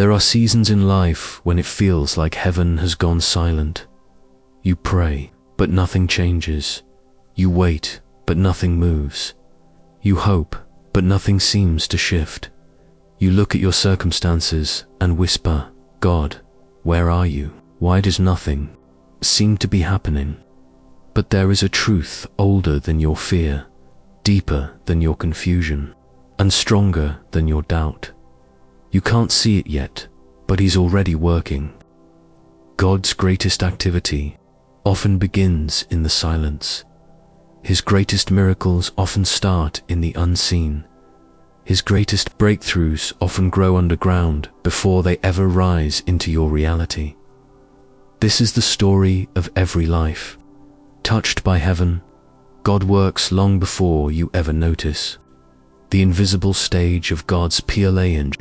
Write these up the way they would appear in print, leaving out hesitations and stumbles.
There are seasons in life when it feels like heaven has gone silent. You pray, but nothing changes. You wait, but nothing moves. You hope, but nothing seems to shift. You look at your circumstances and whisper, "God, where are you? Why does nothing seem to be happening?" But there is a truth older than your fear, deeper than your confusion, and stronger than your doubt. You can't see it yet, but He's already working. God's greatest activity often begins in the silence. His greatest miracles often start in the unseen. His greatest breakthroughs often grow underground before they ever rise into your reality. This is the story of every life. Touched by heaven, God works long before you ever notice. The invisible stage of God's PLANG.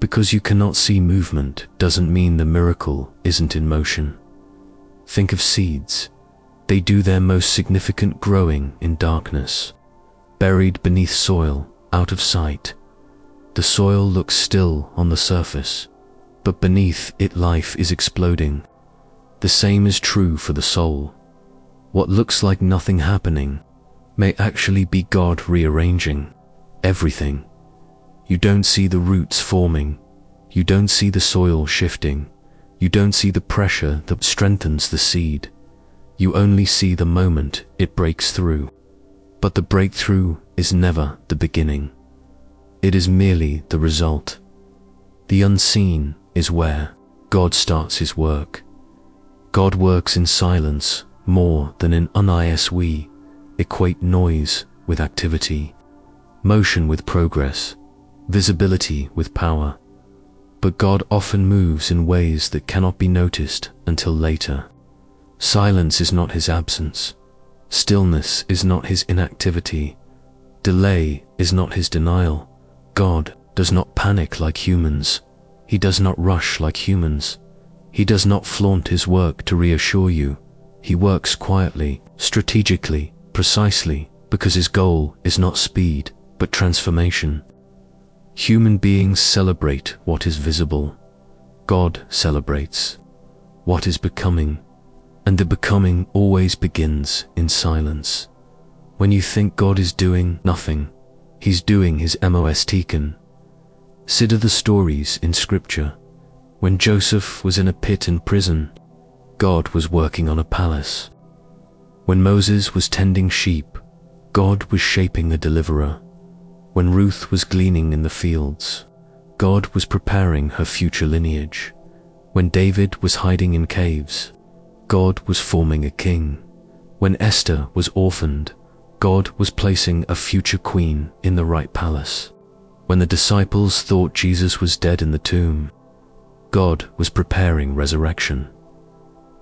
Because you cannot see movement doesn't mean the miracle isn't in motion. Think of seeds. They do their most significant growing in darkness, buried beneath soil, out of sight. The soil looks still on the surface, but beneath it life is exploding. The same is true for the soul. What looks like nothing happening may actually be God rearranging everything. You don't see the roots forming. You don't see the soil shifting. You don't see the pressure that strengthens the seed. You only see the moment it breaks through. But the breakthrough is never the beginning. It is merely the result. The unseen is where God starts His work. God works in silence more than in unis. We equate noise with activity, motion with progress, visibility with power. But God often moves in ways that cannot be noticed until later. Silence is not His absence. Stillness is not His inactivity. Delay is not His denial. God does not panic like humans. He does not rush like humans. He does not flaunt His work to reassure you. He works quietly, strategically, precisely, because His goal is not speed, but transformation. Human beings celebrate what is visible. God celebrates what is becoming. And the becoming always begins in silence. When you think God is doing nothing, He's doing His most. Consider the stories in Scripture. When Joseph was in a pit in prison, God was working on a palace. When Moses was tending sheep, God was shaping a deliverer. When Ruth was gleaning in the fields, God was preparing her future lineage. When David was hiding in caves, God was forming a king. When Esther was orphaned, God was placing a future queen in the right palace. When the disciples thought Jesus was dead in the tomb, God was preparing resurrection.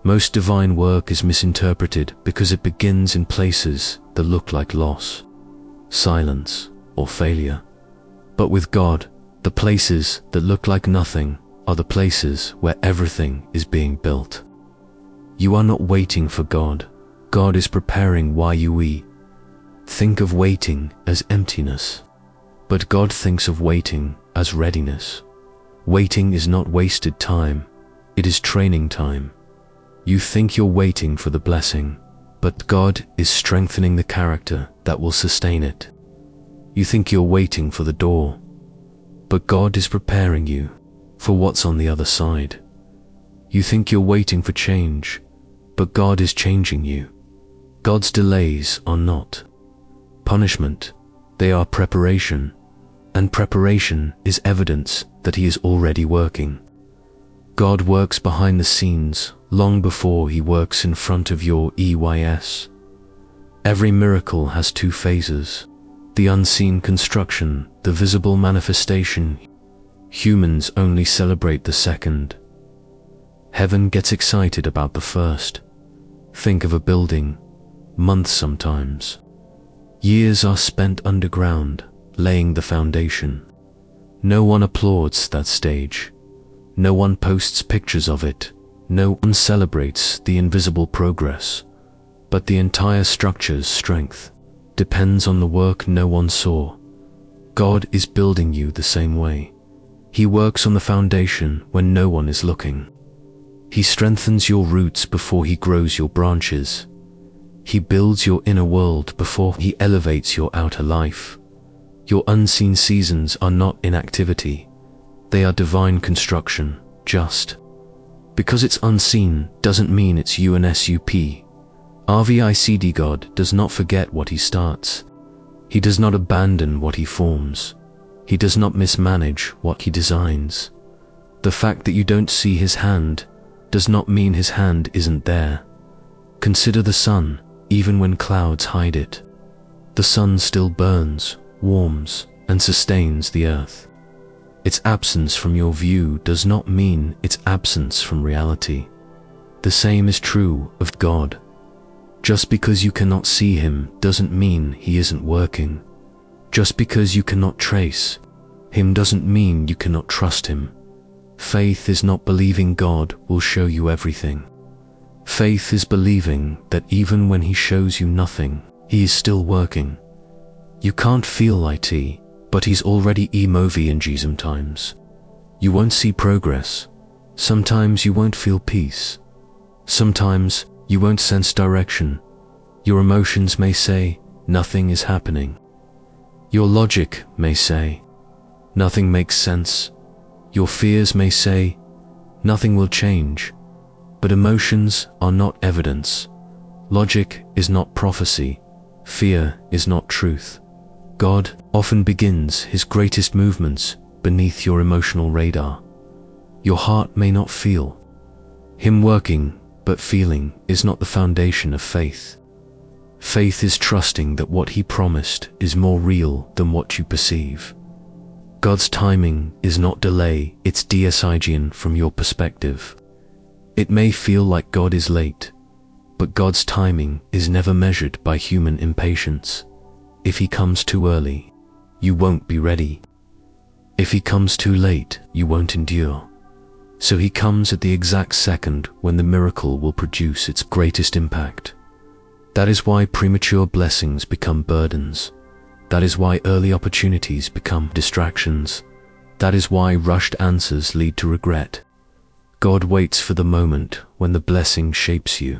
Most divine work is misinterpreted because it begins in places that look like loss, silence, or failure. But with God, the places that look like nothing are the places where everything is being built. You are not waiting for God. God is preparing YUE. Think of waiting as emptiness, but God thinks of waiting as readiness. Waiting is not wasted time, it is training time. You think you're waiting for the blessing, but God is strengthening the character that will sustain it. You think you're waiting for the door, but God is preparing you for what's on the other side. You think you're waiting for change, but God is changing you. God's delays are not punishment, they are preparation, and preparation is evidence that He is already working. God works behind the scenes long before He works in front of your EYS. Every miracle has two phases: the unseen construction, the visible manifestation. Humans only celebrate the second. Heaven gets excited about the first. Think of a building. Months sometimes. Years are spent underground, laying the foundation. No one applauds that stage. No one posts pictures of it. No one celebrates the invisible progress. But the entire structure's strength depends on the work no one saw. God is building you the same way. He works on the foundation when no one is looking. He strengthens your roots before he grows your branches. He builds your inner world before he elevates your outer life. Your unseen seasons are not inactivity. They are divine construction, just. Because it's unseen doesn't mean it's UNSUP. RVICD. God does not forget what he starts. He does not abandon what he forms. He does not mismanage what he designs. The fact that you don't see his hand does not mean his hand isn't there. Consider the sun, even when clouds hide it. The sun still burns, warms, and sustains the earth. Its absence from your view does not mean its absence from reality. The same is true of God. Just because you cannot see him doesn't mean he isn't working. Just because you cannot trace him doesn't mean you cannot trust him. Faith is not believing God will show you everything. Faith is believing that even when he shows you nothing, he is still working. You can't feel it, but he's already moving in sometimes. You won't see progress. Sometimes you won't feel peace. Sometimes you won't sense direction. Your emotions may say, nothing is happening. Your logic may say, nothing makes sense. Your fears may say, nothing will change. But emotions are not evidence. Logic is not prophecy. Fear is not truth. God often begins his greatest movements beneath your emotional radar. Your heart may not feel him working, but feeling is not the foundation of faith. Faith is trusting that what he promised is more real than what you perceive. God's timing is not delay, it's decision from your perspective. It may feel like God is late, but God's timing is never measured by human impatience. If he comes too early, you won't be ready. If he comes too late, you won't endure. So he comes at the exact second when the miracle will produce its greatest impact. That is why premature blessings become burdens. That is why early opportunities become distractions. That is why rushed answers lead to regret. God waits for the moment when the blessing shapes you,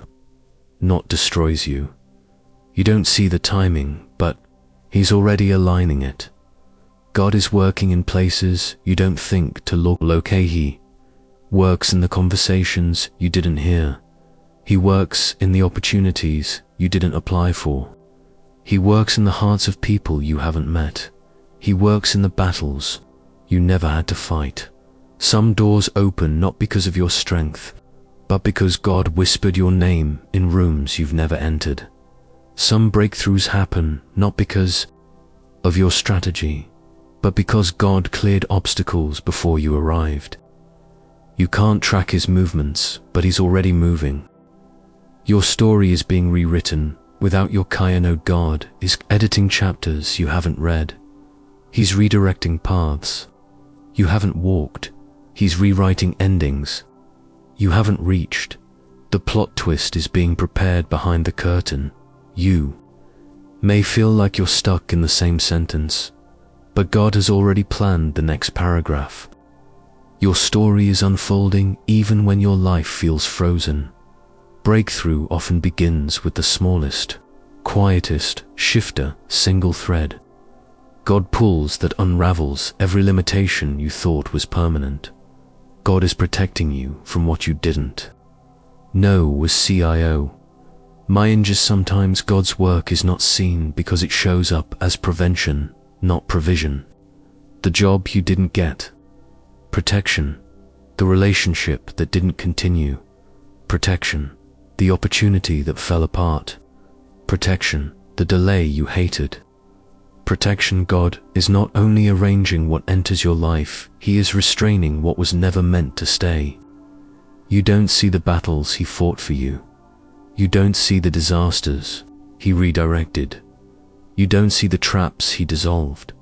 not destroys you. You don't see the timing, but he's already aligning it. God is working in places you don't think to look. He works in the conversations you didn't hear. He works in the opportunities you didn't apply for. He works in the hearts of people you haven't met. He works in the battles you never had to fight. Some doors open not because of your strength, but because God whispered your name in rooms you've never entered. Some breakthroughs happen not because of your strategy, but because God cleared obstacles before you arrived. You can't track his movements, but he's already moving. Your story is being rewritten without your Kayano. God is editing chapters you haven't read. He's redirecting paths you haven't walked. He's rewriting endings you haven't reached. The plot twist is being prepared behind the curtain. You may feel like you're stuck in the same sentence, but God has already planned the next paragraph. Your story is unfolding even when your life feels frozen. Breakthrough often begins with the smallest, quietest shifter, single thread. God pulls that unravels every limitation you thought was permanent. God is protecting you from what you didn't know was CIO. Sometimes God's work is not seen because it shows up as prevention, not provision. The job you didn't get. Protection. The relationship that didn't continue. Protection. The opportunity that fell apart. Protection. The delay you hated. Protection. God is not only arranging what enters your life, he is restraining what was never meant to stay. You don't see the battles he fought for you. You don't see the disasters he redirected. You don't see the traps he dissolved.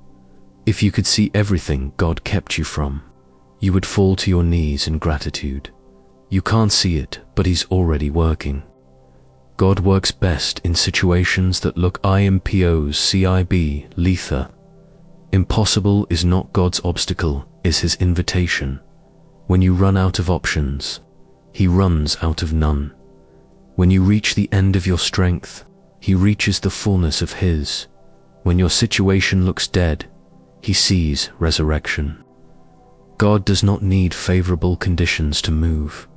If you could see everything God kept you from, you would fall to your knees in gratitude. You can't see it, but he's already working. God works best in situations that look impos CIB lether. Impossible is not God's obstacle, is His invitation. When you run out of options, He runs out of none. When you reach the end of your strength, He reaches the fullness of His. When your situation looks dead, He sees resurrection. God does not need favorable conditions to move.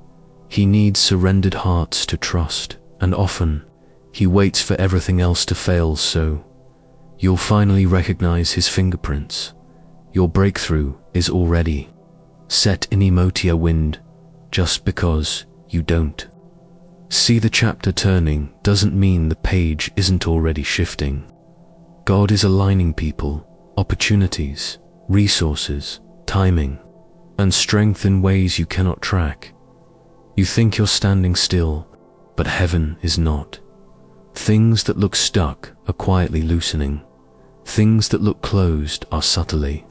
He needs surrendered hearts to trust, and often, He waits for everything else to fail so you'll finally recognize His fingerprints. Your breakthrough is already set in emotia wind, just because you don't see the chapter turning doesn't mean the page isn't already shifting. God is aligning people, opportunities, resources, timing, and strength in ways you cannot track. You think you're standing still, but heaven is not. Things that look stuck are quietly loosening. Things that look closed are subtly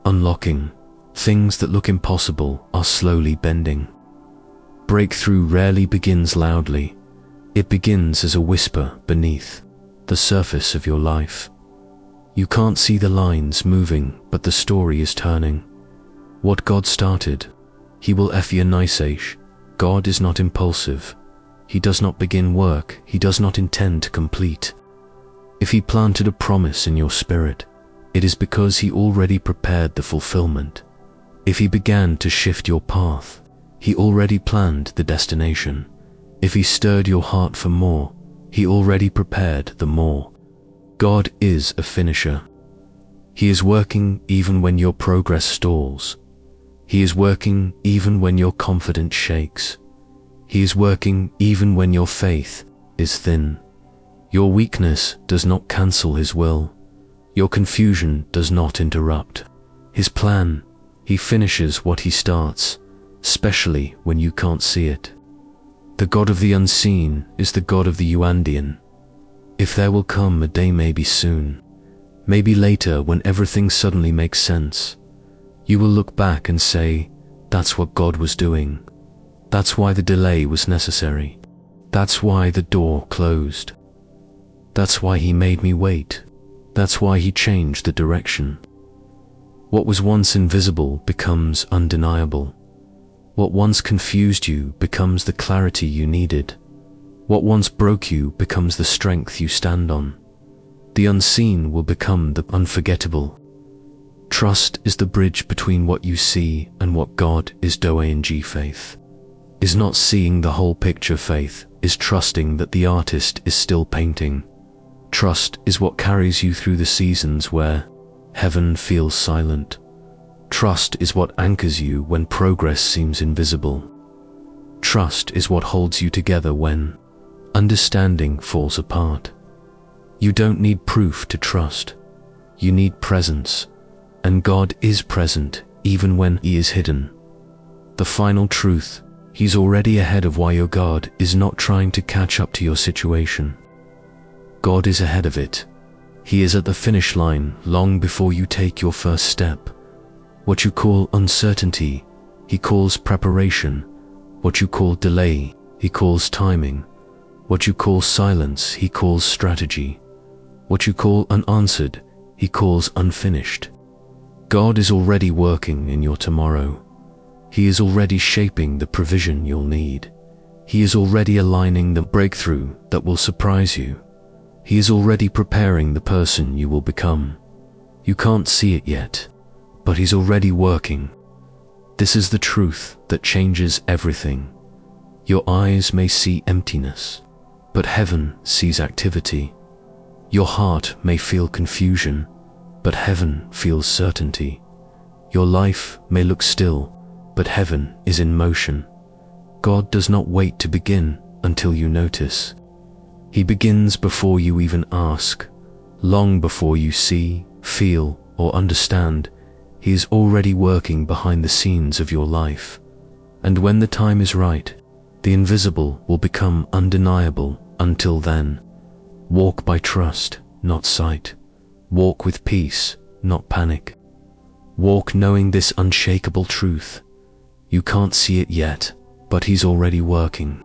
unlocking. Things that look impossible are slowly bending. Breakthrough rarely begins loudly. It begins as a whisper beneath the surface of your life. You can't see the lines moving, but the story is turning. What God started, He will finish. God is not impulsive. He does not begin work He does not intend to complete. If He planted a promise in your spirit, it is because He already prepared the fulfillment. If He began to shift your path, He already planned the destination. If He stirred your heart for more, He already prepared the more. God is a finisher. He is working even when your progress stalls. He is working even when your confidence shakes. He is working even when your faith is thin. Your weakness does not cancel His will. Your confusion does not interrupt His plan. He finishes what He starts, especially when you can't see it. The God of the unseen is the God of the Yuandian. If there will come a day, maybe soon, maybe later, when everything suddenly makes sense, you will look back and say, that's what God was doing. That's why the delay was necessary. That's why the door closed. That's why He made me wait. That's why He changed the direction. What was once invisible becomes undeniable. What once confused you becomes the clarity you needed. What once broke you becomes the strength you stand on. The unseen will become the unforgettable. Trust is the bridge between what you see and what God is doing. Faith is not seeing the whole picture. Faith is trusting that the artist is still painting. Trust is what carries you through the seasons where heaven feels silent. Trust is what anchors you when progress seems invisible. Trust is what holds you together when understanding falls apart. You don't need proof to trust. You need presence. And God is present even when He is hidden. The final truth, He's already ahead of why your God is not trying to catch up to your situation. God is ahead of it. He is at the finish line long before you take your first step. What you call uncertainty, He calls preparation. What you call delay, He calls timing. What you call silence, He calls strategy. What you call unanswered, He calls unfinished. God is already working in your tomorrow. He is already shaping the provision you'll need. He is already aligning the breakthrough that will surprise you. He is already preparing the person you will become. You can't see it yet, but He's already working. This is the truth that changes everything. Your eyes may see emptiness, but heaven sees activity. Your heart may feel confusion, but heaven feels certainty. Your life may look still, but heaven is in motion. God does not wait to begin until you notice. He begins before you even ask. Long before you see, feel, or understand, He is already working behind the scenes of your life. And when the time is right, the invisible will become undeniable. Until then, walk by trust, not sight. Walk with peace, not panic. Walk knowing this unshakable truth. You can't see it yet, but He's already working.